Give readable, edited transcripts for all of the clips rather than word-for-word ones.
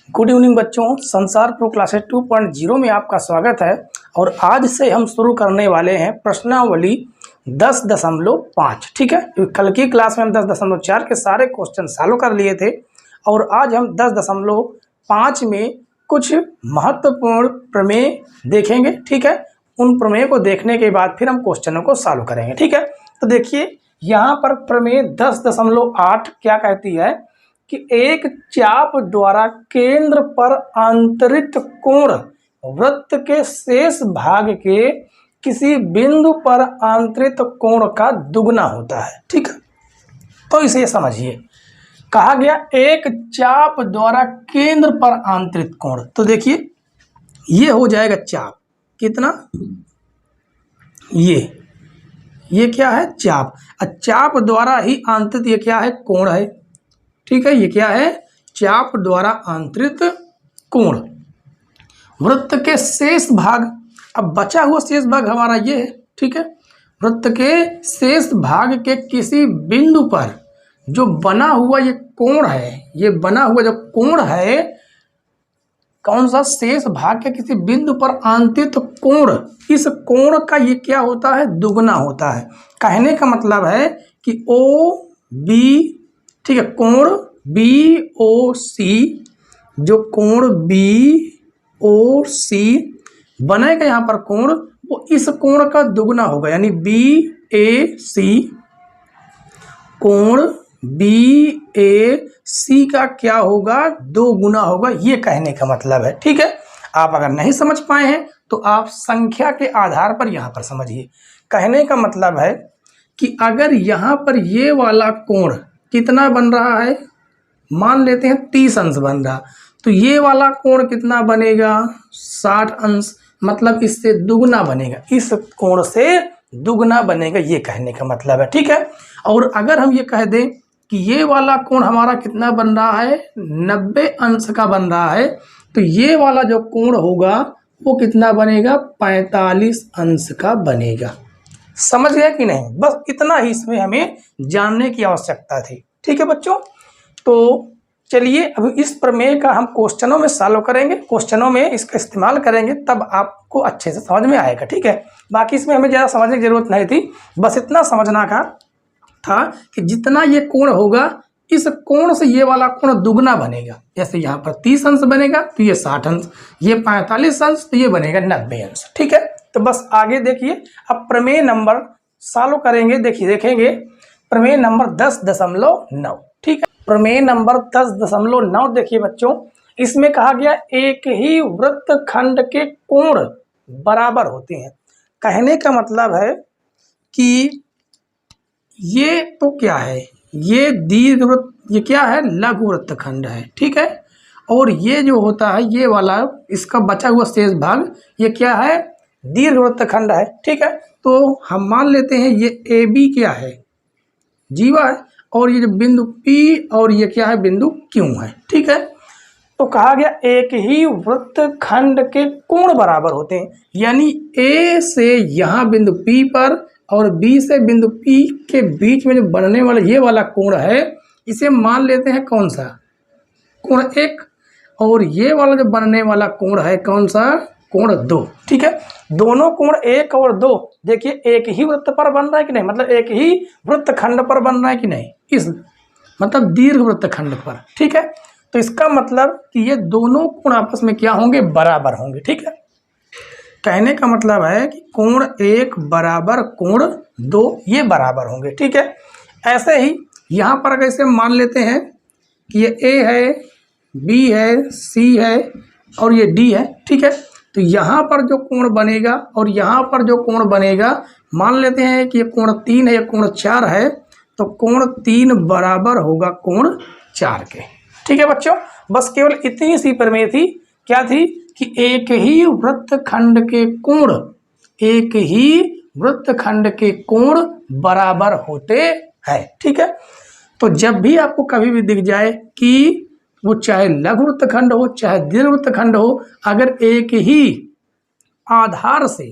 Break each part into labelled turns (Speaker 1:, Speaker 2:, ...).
Speaker 1: Good evening बच्चों, संसार pro classes 2.0 में आपका स्वागत है। और आज से हम शुरू करने वाले हैं प्रश्नावली 10.5। ठीक है, कल की क्लास में हम 10.4 के सारे क्वेश्चन सॉल्व कर लिए थे और आज हम 10.5 में कुछ महत्वपूर्ण प्रमेय देखेंगे। ठीक है, उन प्रमेय को देखने के बाद फिर हम क्वेश्चनों को सॉल्व करेंगे। ठीक है, तो देखिए यहाँ पर प्रमेय 10.8 क्या कहती है कि एक चाप द्वारा केंद्र पर आंतरिक कोण वृत्त के शेष भाग के किसी बिंदु पर आंतरिक कोण का दुगना होता है। ठीक है, तो इसे समझिए, कहा गया एक चाप द्वारा केंद्र पर आंतरिक कोण। तो देखिए ये हो जाएगा चाप, कितना, ये क्या है, चाप। चाप द्वारा ही आंतरिक, ये क्या है, कोण है। ठीक है, ये क्या है, चाप द्वारा आंतरिक कोण। वृत्त के शेष भाग, अब बचा हुआ शेष भाग हमारा ये है। ठीक है, वृत्त के शेष भाग के किसी बिंदु पर जो बना हुआ ये कोण है, ये बना हुआ जो कोण है, कौन सा, शेष भाग के किसी बिंदु पर आंतरिक कोण, इस कोण का ये क्या होता है, दुगना होता है। कहने का मतलब है कि ओ बी, ठीक है, कोण बी ओ सी, जो कोण बी ओ सी बनेगा यहाँ पर कोण, वो इस कोण का दुगना होगा, यानी बी ए सी, कोण बी ए सी का क्या होगा, दो गुना होगा। ये कहने का मतलब है। ठीक है, आप अगर नहीं समझ पाए हैं तो आप संख्या के आधार पर यहाँ पर समझिए। कहने का मतलब है कि अगर यहाँ पर ये वाला कोण कितना बन रहा है, मान लेते हैं 30 अंश बन रहा, तो ये वाला कोण कितना बनेगा, 60 अंश, मतलब इससे दुगना बनेगा, इस कोण से दुगना बनेगा, ये कहने का मतलब है। ठीक है, और अगर हम ये कह दें कि ये वाला कोण हमारा कितना बन रहा है, 90 अंश का बन रहा है, तो ये वाला जो कोण होगा वो कितना बनेगा, 45 अंश का बनेगा। समझ गया कि नहीं, बस इतना ही इसमें हमें जानने की आवश्यकता थी। ठीक है बच्चों, तो चलिए अभी इस प्रमेय का हम क्वेश्चनों में सॉल्व करेंगे, क्वेश्चनों में इसका इस्तेमाल करेंगे, तब आपको अच्छे से समझ में आएगा। ठीक है, बाकी इसमें हमें ज़्यादा समझने की जरूरत नहीं थी, बस इतना समझना का था कि जितना ये कोण होगा, इस कोण से ये वाला कोण दुगना बनेगा। जैसे यहाँ पर 30 अंश बनेगा तो ये 60 अंश, ये 45 अंश तो ये बनेगा 90 अंश। ठीक है, तो बस आगे देखिए, अब प्रमेय नंबर सॉल्व करेंगे। देखिए देखेंगे प्रमेय नंबर 10.9। ठीक है, प्रमेय नंबर 10.9 देखिए बच्चों, इसमें कहा गया एक ही वृत्त खंड के कोण बराबर होते हैं। कहने का मतलब है कि ये तो क्या है, ये दीर्घ वृत्त, ये क्या है, लघु वृत्त खंड है। ठीक है, और ये जो होता है, ये वाला इसका बचा हुआ शेष भाग, ये क्या है, दीर्घ वृत्त खंड है। ठीक है, तो हम मान लेते हैं ये ए बी क्या है, जीवा है, और ये जो बिंदु पी और ये क्या है, बिंदु क्यू है। ठीक है, तो कहा गया एक ही वृत्त खंड के कोण बराबर होते हैं, यानी ए से यहाँ बिंदु पी पर और बी से बिंदु पी के बीच में जो बनने वाला ये वाला कोण है, इसे मान लेते हैं कौन सा, कोण 1, और ये वाला जो बनने वाला कोण है कौन सा, कोण 2। ठीक है, दोनों कोण 1 और 2 देखिए एक ही वृत्त पर बन रहा है कि नहीं, मतलब एक ही वृत्त खंड पर बन रहा है कि नहीं, इस मतलब दीर्घ वृत्त खंड पर। ठीक है, तो इसका मतलब कि ये दोनों कोण आपस में क्या होंगे, बराबर होंगे। ठीक है, कहने का मतलब है कि कोण 1 बराबर कोण 2 ये बराबर होंगे। ठीक है, ऐसे ही यहाँ पर कैसे मान लेते हैं कि ये ए है, बी है, सी है और ये डी है। ठीक है, तो यहाँ पर जो कोण बनेगा और यहाँ पर जो कोण बनेगा, मान लेते हैं कि ये कोण 3 है, ये कोण 4 है, तो कोण 3 बराबर होगा कोण 4 के। ठीक है बच्चों, बस केवल इतनी सी प्रमेय थी, क्या थी, कि एक ही वृत्त खंड के कोण, एक ही वृत्त खंड के कोण बराबर होते हैं। ठीक है, तो जब भी आपको कभी भी दिख जाए कि वो चाहे लघु वृत्त खंड हो चाहे दीर्घ वृत्त खंड हो, अगर एक ही आधार से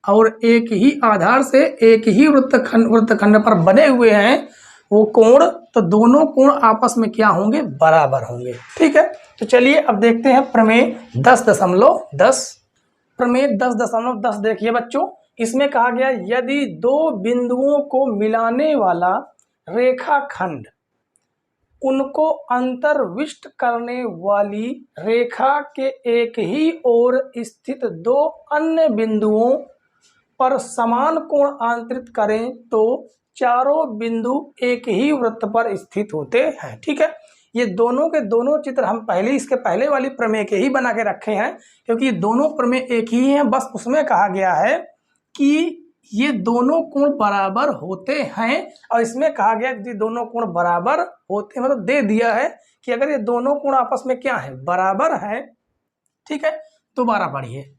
Speaker 1: और एक ही आधार से एक ही वृत्त खंड पर बने हुए हैं, वो कोण, तो दोनों कोण आपस में क्या होंगे, बराबर होंगे। ठीक है, तो चलिए अब देखते हैं प्रमेय 10.10। प्रमेय 10.10 देखिए बच्चों, इसमें कहा गया यदि दो बिंदुओं को मिलाने वाला रेखाखंड उनको अंतर्विष्ट करने वाली रेखा के एक ही ओर स्थित दो अन्य बिंदुओं पर समान कोण आंतरित करें तो चारों बिंदु एक ही वृत्त पर स्थित होते हैं। ठीक है, ये दोनों के दोनों चित्र हम पहले इसके पहले वाली प्रमेय के ही बना के रखे हैं, क्योंकि ये दोनों प्रमेय एक ही हैं। बस उसमें कहा गया है कि ये दोनों कोण बराबर होते हैं, और इसमें कहा गया कि दोनों कोण बराबर होते हैं, मतलब दे दिया है कि अगर ये दोनों कोण आपस में क्या है, बराबर है। ठीक है, दोबारा पढ़िए,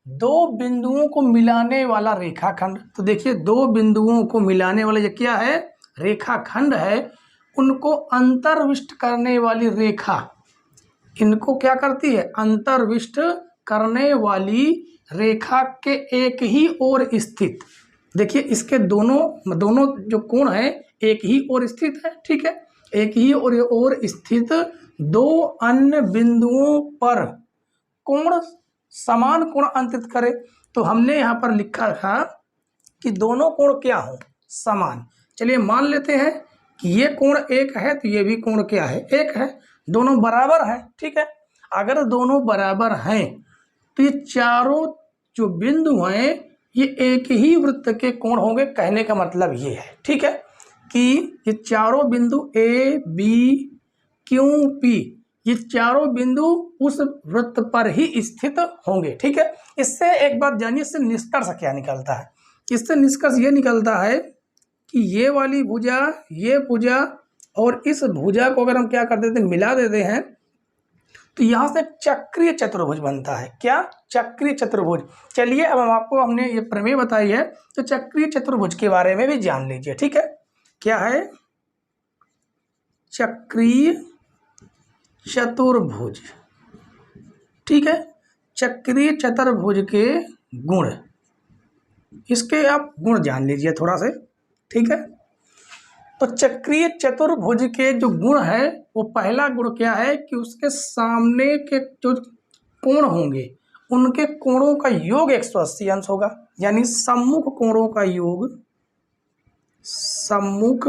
Speaker 1: दो बिंदुओं को मिलाने वाला रेखाखंड, तो देखिए दो बिंदुओं को मिलाने वाला ये क्या है, रेखाखंड है। उनको अंतर्विष्ट करने वाली रेखा, इनको क्या करती है, अंतर्विष्ट करने वाली रेखा के एक ही ओर स्थित, देखिए इसके दोनों जो कोण है एक ही ओर स्थित है। ठीक है, एक ही ओर स्थित दो अन्य बिंदुओं पर कोण समान कोण अंतरित करे, तो हमने यहाँ पर लिखा था कि दोनों कोण क्या हो, समान। चलिए मान लेते हैं कि ये कोण एक है तो ये भी कोण क्या है, एक है, दोनों बराबर है। ठीक है, अगर दोनों बराबर हैं तो ये चारों जो बिंदु हैं ये एक ही वृत्त के कोण होंगे। कहने का मतलब ये है, ठीक है, कि ये चारों बिंदु ए बी क्यू पी, ये चारों बिंदु उस वृत्त पर ही स्थित होंगे। ठीक है, इससे एक बात जानिए, इससे निष्कर्ष क्या निकलता है, इससे निष्कर्ष ये निकलता है कि ये वाली भुजा, ये भुजा और इस भुजा को अगर हम क्या कर देते हैं, मिला देते हैं, तो यहाँ से चक्रीय चतुर्भुज बनता है। क्या, चक्रीय चतुर्भुज। चलिए अब हमने ये प्रमेय बताई है, तो चक्रीय चतुर्भुज के बारे में भी जान लीजिए। ठीक है, क्या है चक्रीय चतुर्भुज। ठीक है, चक्रीय चतुर्भुज के गुण, इसके आप गुण जान लीजिए थोड़ा से। ठीक है, तो चक्रीय चतुर्भुज के जो गुण है, वो पहला गुण क्या है कि उसके सामने के जो कोण होंगे उनके कोणों का योग 180 अंश होगा, यानी सम्मुख कोणों का योग, सम्मुख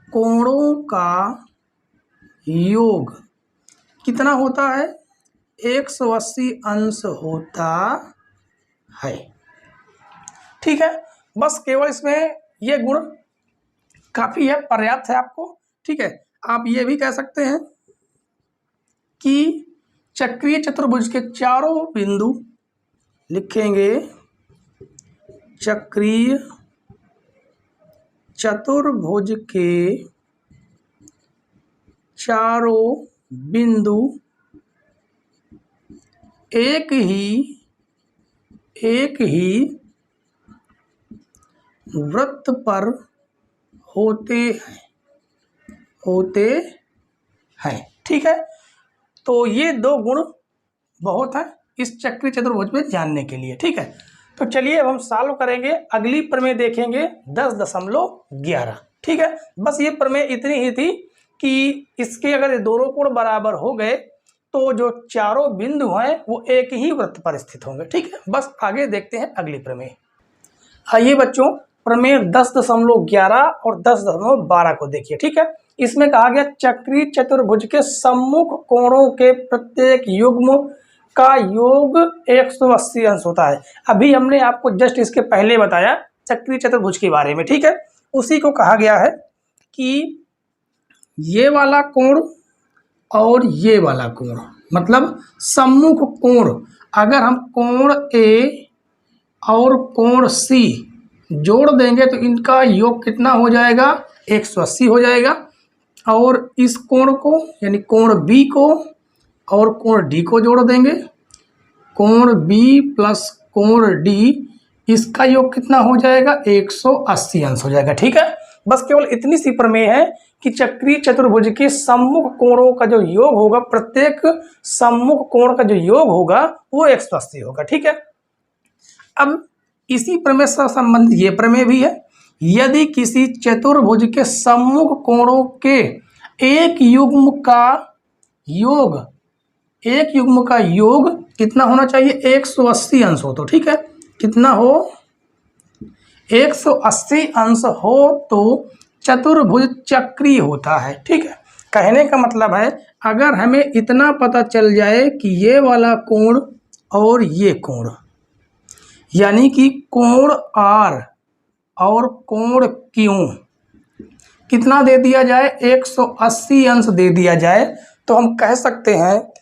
Speaker 1: कोणों का योग कितना होता है, 180 अंश होता है। ठीक है, बस केवल इसमें ये गुण काफी है, पर्याप्त है आपको। ठीक है, आप ये भी कह सकते हैं कि चक्रीय चतुर्भुज के चारों बिंदु लिखेंगे, चक्रीय चतुर्भुज के चारों बिंदु एक ही वृत्त पर होते हैं। ठीक है, तो ये दो गुण बहुत है इस चक्रीय चतुर्भुज में जानने के लिए। ठीक है, तो चलिए अब हम सॉल्व करेंगे, अगली प्रमेय देखेंगे 10.11। ठीक है, बस ये प्रमेय इतनी ही थी कि इसके अगर ये दोनों कोण बराबर हो गए तो जो चारों बिंदु हैं वो एक ही वृत्त पर स्थित होंगे। ठीक है, बस आगे देखते हैं अगली प्रमेय। आइए बच्चों, प्रमेय 10.11 और 10.12 को देखिए। ठीक है, इसमें कहा गया चक्रीय चतुर्भुज के सम्मुख कोणों के प्रत्येक युग्म का योग 180 अंश होता है। अभी हमने आपको जस्ट इसके पहले बताया चक्रीय चतुर्भुज के बारे में। ठीक है, उसी को कहा गया है कि ये वाला कोण और ये वाला कोण, मतलब सम्मुख कोण, अगर हम कोण ए और कोण सी जोड़ देंगे तो इनका योग कितना हो जाएगा, 180 हो जाएगा। और इस कोण को यानी कोण बी को और कोण डी को जोड़ देंगे, कोण बी प्लस कोण डी, इसका योग कितना हो जाएगा, 180 अंश हो जाएगा। ठीक है, बस केवल इतनी सी प्रमेय है कि चक्रीय चतुर्भुज के सम्मुख कोणों का जो योग होगा, प्रत्येक सम्मुख कोण का जो योग होगा वो 180 होगा। ठीक है, अब इसी प्रमेय से संबंधित ये प्रमेय भी है यदि किसी चतुर्भुज के सम्मुख कोणों के एक युग्म का योग कितना होना चाहिए? 180 अंश हो तो ठीक है, कितना हो? 180 अंश हो तो चतुर्भुज चक्रीय होता है। ठीक है, कहने का मतलब है अगर हमें इतना पता चल जाए कि ये वाला कोण और ये कोण, यानी कि कोण R और कोण Q कितना दे दिया जाए? 180 अंश दे दिया जाए, तो हम कह सकते हैं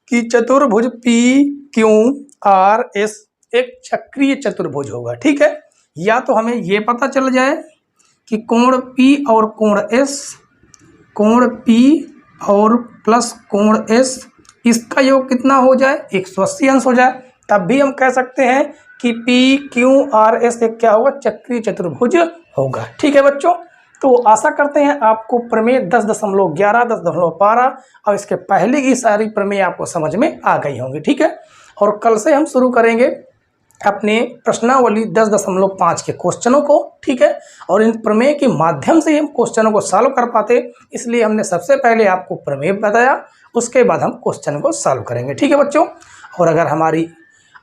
Speaker 1: कि चतुर्भुज PQRS एक चक्रीय चतुर्भुज होगा। ठीक है, या तो हमें ये पता चल जाए कि कोण P और कोण P और प्लस कोण S इसका योग कितना हो जाए? 180 अंश हो जाए, तब भी हम कह सकते हैं कि PQRS एक क्या होगा? चक्रीय चतुर्भुज होगा। ठीक है बच्चों, तो आशा करते हैं आपको प्रमेय 10.11, 10.12 और इसके पहले की सारी प्रमेय आपको समझ में आ गई होंगी। ठीक है, और कल से हम शुरू करेंगे अपने प्रश्नावली 10.5 के क्वेश्चनों को। ठीक है, और इन प्रमेय के माध्यम से हम क्वेश्चनों को सॉल्व कर पाते, इसलिए हमने सबसे पहले आपको प्रमेय बताया, उसके बाद हम क्वेश्चन को सॉल्व करेंगे। ठीक है बच्चों, और अगर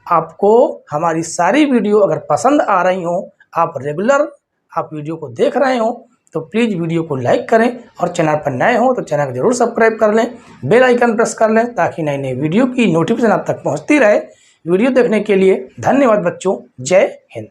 Speaker 1: आपको हमारी सारी वीडियो अगर पसंद आ रही हो, आप रेगुलर आप वीडियो को देख रहे हो, तो प्लीज़ वीडियो को लाइक करें और चैनल पर नए हो तो चैनल को जरूर सब्सक्राइब कर लें, बेल आइकन प्रेस कर लें ताकि नई नई वीडियो की नोटिफिकेशन आप तक पहुंचती रहे। वीडियो देखने के लिए धन्यवाद बच्चों। जय हिंद।